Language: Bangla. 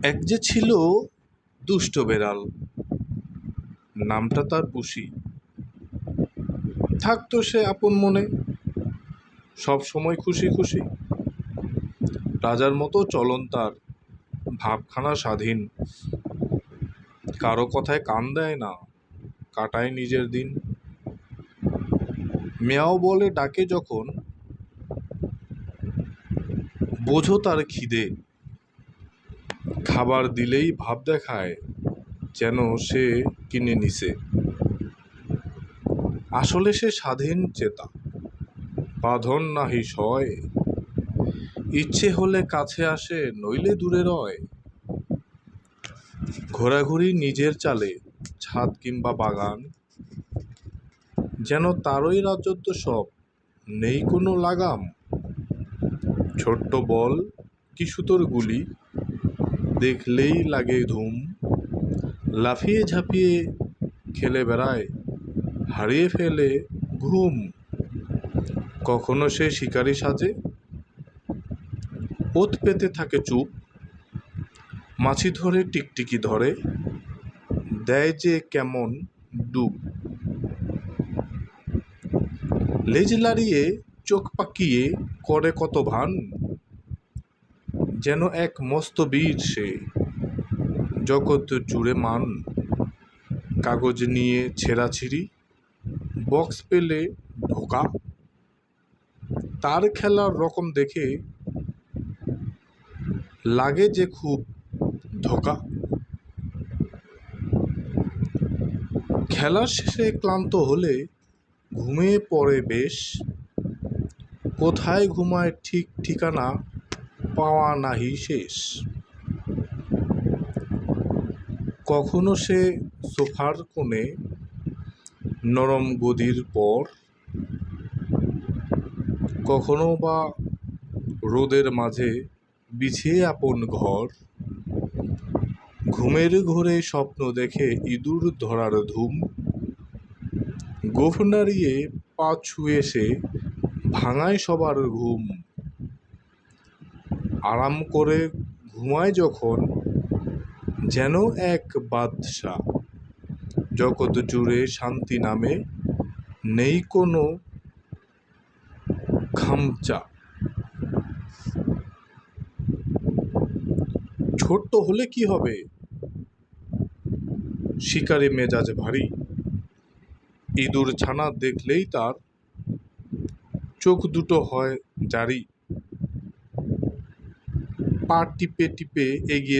এক যে ছিল দুষ্ট বেড়াল, নামটা তার পুষি। থাকতো সে আপন মনে, সব সময় খুশি খুশি। রাজার মতো চলন তার, ভাবখানা স্বাধীন। কারো কথায় কান দেয় না, কাটায় নিজের দিন। মেয়াও বলে ডাকে যখন, বোঝো তার খিদে। খাবার দিলেই ভাব দেখায়, যেন সে কিনে নিছে। আসলে সে স্বাধীন চেতা, বাঁধন নাহি সয়। ইচ্ছে হলে কাছে আসে, নইলে দূরে রয়। ঘোরাঘুরি নিজের চালে, ছাদ কিংবা বাগান, যেন তারই রাজত্ব সব, নেই কোনো লাগাম। ছোট্ট বল কি সুতোর গুলি, দেখলেই লাগে ধুম। লাফিয়ে ঝাঁপিয়ে খেলে বেড়ায়, হারিয়ে ফেলে ঘুম। কখনো সে শিকারী সাজে, ওত পেতে থাকে চুপ। মাছি ধরে টিকটিকি ধরে, দেয় যে কেমন ডুব। লেজ লাড়িয়ে চোখ পাকিয়ে করে কত ভান, যেন এক মস্ত বীর সে, জগৎ জুড়ে মান। কাগজ নিয়ে ছেঁড়াছিঁড়ি, বক্স পেলে ঢোকা। তার খেলার রকম দেখে লাগে যে খুব ধোকা। খেলার শেষে ক্লান্ত হলে ঘুমিয়ে পড়ে বেশ। কোথায় ঘুমায় ঠিক ঠিকানা পাওয়া নাহি শেষ। কখনো সে সোফার কোণে, নরম গদির পর। কখনো বা রোদের মাঝে বিছিয়ে আপন ঘর। ঘুমের ঘোরে স্বপ্ন দেখে ইঁদুর ধরার ধুম। গোঁফ নাড়িয়ে পা ছুঁয়ে সে ভাঙায় সবার ঘুম। আরাম করে ঘুমায় যখন, যেন এক বাদশা। জগৎ জুড়ে শান্তি নামে নেই কোনো খামচা। ছোট্ট হলে কি হবে, শিকারি মেজাজ ভারী। ইঁদুর ছানা দেখলেই তার চোখ দুটো হয় জারি। পা টিপে টিপে এগিয়ে